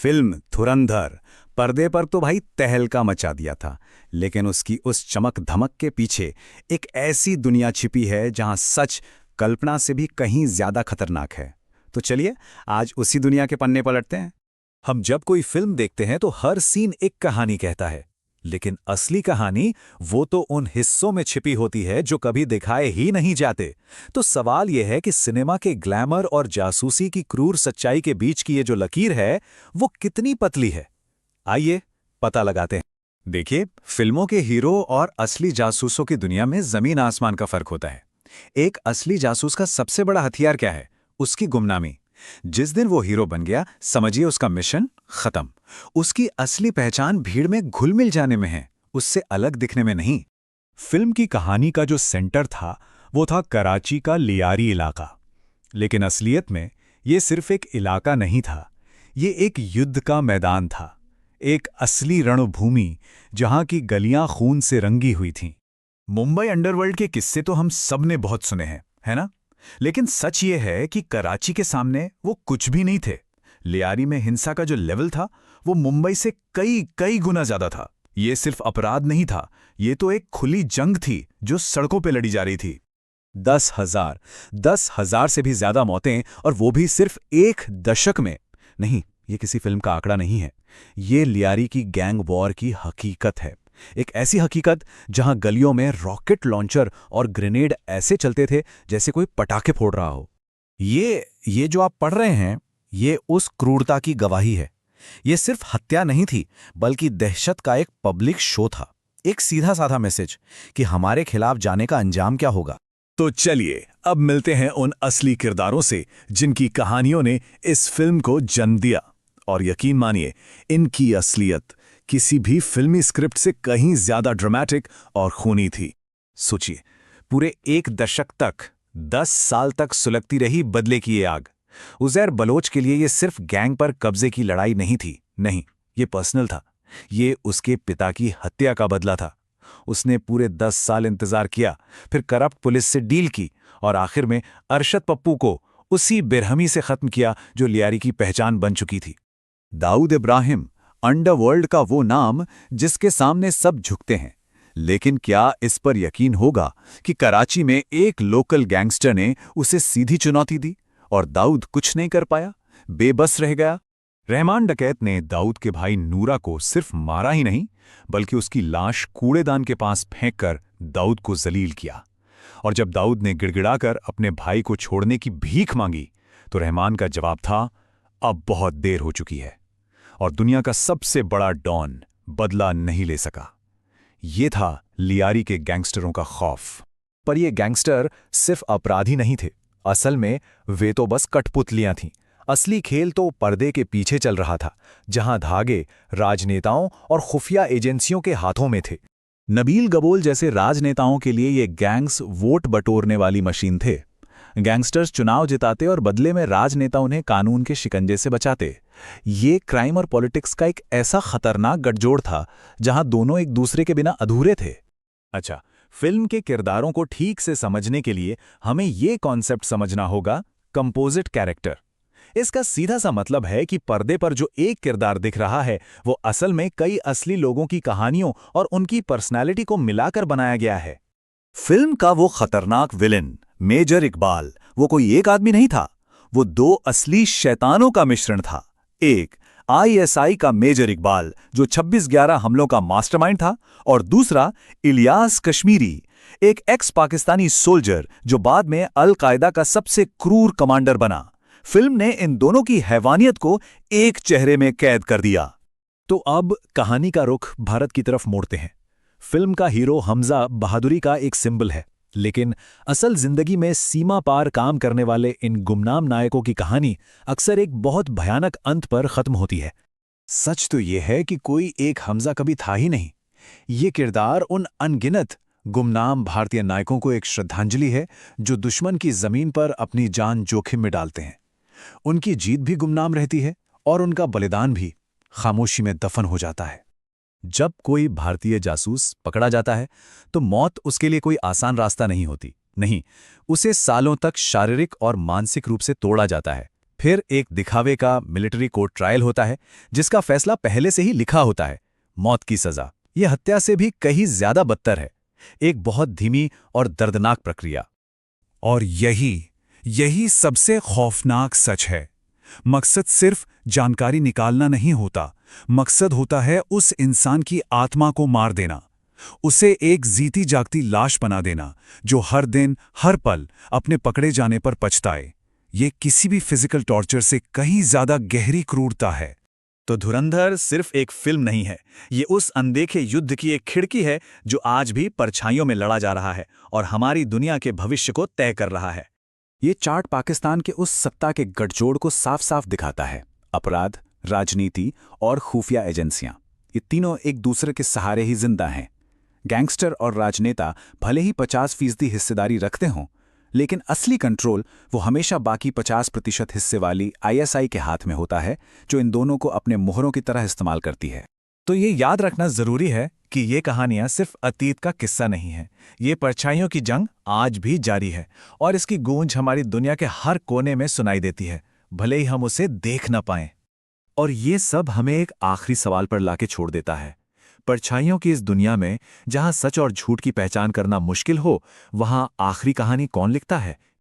Film धुरंधर पर्दे पर तो भाई तहलका मचा दिया था, लेकिन उसकी उस चमक धमक के पीछे एक ऐसी दुनिया छिपी है जहां सच कल्पना से भी कहीं ज्यादा खतरनाक है। तो चलिए आज उसी दुनिया के पन्ने पलटते हैं। हम जब कोई फिल्म देखते हैं तो हर सीन एक कहानी कहता है, लेकिन असली कहानी वो तो उन हिस्सों में छिपी होती है जो कभी दिखाए ही नहीं जाते। तो सवाल यह है कि सिनेमा के ग्लैमर और जासूसी की क्रूर सच्चाई के बीच की ये जो लकीर है वो कितनी पतली है। आइए पता लगाते हैं। देखिए, फिल्मों के हीरो और असली जासूसों की दुनिया में जमीन आसमान का फर्क होता है। एक असली जासूस का सबसे बड़ा हथियार क्या है? उसकी गुमनामी। जिस दिन वो हीरो बन गया, समझिए उसका मिशन खत्म। उसकी असली पहचान भीड़ में घुल मिल जाने में है, उससे अलग दिखने में नहीं। फिल्म की कहानी का जो सेंटर था वो था कराची का लियारी इलाका। लेकिन असलियत में ये सिर्फ एक इलाका नहीं था, ये एक युद्ध का मैदान था, एक असली रणभूमि जहां की गलियां खून से रंगी हुई थीं। मुंबई अंडरवर्ल्ड के किस्से तो हम सब ने बहुत सुने हैं, है ना? लेकिन सच ये है कि कराची के सामने वो कुछ भी नहीं थे। लियारी में हिंसा का जो लेवल था वो मुंबई से कई कई गुना ज्यादा था। ये सिर्फ अपराध नहीं था, ये तो एक खुली जंग थी जो सड़कों पे लड़ी जा रही थी। 10,000 से भी ज्यादा मौतें, और वो भी सिर्फ एक दशक में। नहीं, ये किसी फिल्म का आंकड़ा नहीं है, ये लियारी की गैंग वॉर की हकीकत है। एक ऐसी हकीकत जहां गलियों में रॉकेट लॉन्चर और ग्रेनेड ऐसे चलते थे जैसे कोई पटाखे फोड़ रहा हो। ये जो आप पढ़ रहे हैं, ये उस क्रूरता की गवाही है। ये सिर्फ हत्या नहीं थी, बल्कि दहशत का एक पब्लिक शो था। एक सीधा साधा मैसेज कि हमारे खिलाफ जाने का अंजाम क्या होगा। तो चलिए अब मिलते हैं उन असली किरदारों से जिनकी कहानियों ने इस फिल्म को जन्म दिया। और यकीन मानिए, इनकी असलियत किसी भी फिल्मी स्क्रिप्ट से कहीं ज्यादा ड्रामेटिक और खूनी थी। सोचिए, पूरे एक दशक तक, 10 साल तक सुलगती रही बदले की ये आग। उज़ैर बलोच के लिए ये सिर्फ गैंग पर कब्जे की लड़ाई नहीं थी, नहीं, ये पर्सनल था। ये उसके पिता की हत्या का बदला था। उसने पूरे 10 साल इंतजार किया, फिर करप्ट पुलिस से डील की और आखिर में अरशद पप्पू को उसी बेरहमी से खत्म किया जो लियारी की पहचान बन चुकी थी। दाऊद इब्राहिम, अंडरवर्ल्ड का वो नाम जिसके सामने सब झुकते हैं। लेकिन क्या इस पर यकीन होगा कि कराची में एक लोकल गैंगस्टर ने उसे सीधी चुनौती दी और दाऊद कुछ नहीं कर पाया, बेबस रह गया? रहमान डकैत ने दाऊद के भाई नूरा को सिर्फ मारा ही नहीं, बल्कि उसकी लाश कूड़ेदान के पास फेंककर दाऊद को जलील किया। और जब दाऊद ने गिड़गिड़ाकर अपने भाई को छोड़ने की भीख मांगी, तो रहमान का जवाब था, अब बहुत देर हो चुकी है। और दुनिया का सबसे बड़ा डॉन बदला नहीं ले सका। ये था लियारी के गैंगस्टरों का खौफ। पर ये गैंगस्टर सिर्फ अपराधी नहीं थे, असल में वे तो बस कठपुतलियां थीं। असली खेल तो पर्दे के पीछे चल रहा था, जहां धागे राजनेताओं और खुफिया एजेंसियों के हाथों में थे। नबील गबोल जैसे राजनेताओं के लिए ये गैंग्स वोट बटोरने वाली मशीन थे। गैंगस्टर्स चुनाव जिताते और बदले में राजनेता उन्हें कानून के शिकंजे से बचाते। ये क्राइम और पॉलिटिक्स का एक ऐसा खतरनाक गठजोड़ था जहां दोनों एक दूसरे के बिना अधूरे थे। अच्छा, फिल्म के किरदारों को ठीक से समझने के लिए हमें ये कॉन्सेप्ट समझना होगा, कंपोजिट कैरेक्टर। इसका सीधा सा मतलब है कि पर्दे पर जो एक किरदार दिख रहा है वो असल में कई असली लोगों की कहानियों और उनकी पर्सनैलिटी को मिलाकर बनाया गया है। फिल्म का वो खतरनाक विलेन मेजर इकबाल वो कोई एक आदमी नहीं था, वो दो असली शैतानों का मिश्रण था। एक आईएसआई का मेजर इकबाल जो 26/11 हमलों का मास्टरमाइंड था, और दूसरा इलियास कश्मीरी, एक एक्स पाकिस्तानी सोल्जर जो बाद में अल कायदा का सबसे क्रूर कमांडर बना। फिल्म ने इन दोनों की हैवानियत को एक चेहरे में कैद कर दिया। तो अब कहानी का रुख भारत की तरफ मोड़ते हैं। फिल्म का हीरो हमजा बहादुरी का एक सिंबल है, लेकिन असल जिंदगी में सीमा पार काम करने वाले इन गुमनाम नायकों की कहानी अक्सर एक बहुत भयानक अंत पर खत्म होती है। सच तो यह है कि कोई एक हमजा कभी था ही नहीं। ये किरदार उन अनगिनत गुमनाम भारतीय नायकों को एक श्रद्धांजलि है जो दुश्मन की जमीन पर अपनी जान जोखिम में डालते हैं। उनकी जीत भी गुमनाम रहती है और उनका बलिदान भी खामोशी में दफन हो जाता है। जब कोई भारतीय जासूस पकड़ा जाता है तो मौत उसके लिए कोई आसान रास्ता नहीं होती। नहीं, उसे सालों तक शारीरिक और मानसिक रूप से तोड़ा जाता है, फिर एक दिखावे का मिलिट्री कोर्ट ट्रायल होता है, जिसका फैसला पहले से ही लिखा होता है, मौत की सजा। यह हत्या से भी कहीं ज्यादा बदतर है, एक बहुत धीमी और दर्दनाक प्रक्रिया। और यही सबसे खौफनाक सच है। मकसद सिर्फ जानकारी निकालना नहीं होता, मकसद होता है उस इंसान की आत्मा को मार देना, उसे एक जीती जागती लाश बना देना, जो हर दिन हर पल अपने पकड़े जाने पर पछताए। ये किसी भी फिजिकल टॉर्चर से कहीं ज्यादा गहरी क्रूरता है। तो धुरंधर सिर्फ एक फिल्म नहीं है, ये उस अनदेखे युद्ध की एक खिड़की है जो आज भी परछाइयों में लड़ा जा रहा है और हमारी दुनिया के भविष्य को तय कर रहा है। ये चार्ट पाकिस्तान के उस सत्ता के गठजोड़ को साफ साफ दिखाता है। अपराध, राजनीति और खुफिया एजेंसियां, ये तीनों एक दूसरे के सहारे ही जिंदा हैं। गैंगस्टर और राजनेता भले ही 50% हिस्सेदारी रखते हों, लेकिन असली कंट्रोल वो हमेशा बाकी 50% हिस्से वाली आईएसआई के हाथ में होता है, जो इन दोनों को अपने मोहरों की तरह इस्तेमाल करती है। तो ये याद रखना जरूरी है कि ये कहानियां सिर्फ अतीत का किस्सा नहीं है। ये परछाइयों की जंग आज भी जारी है और इसकी गूंज हमारी दुनिया के हर कोने में सुनाई देती है, भले ही हम उसे देख न पाएं। और ये सब हमें एक आखिरी सवाल पर लाके छोड़ देता है। परछाइयों की इस दुनिया में जहां सच और झूठ की पहचान करना मुश्किल हो, वहां आखिरी कहानी कौन लिखता है?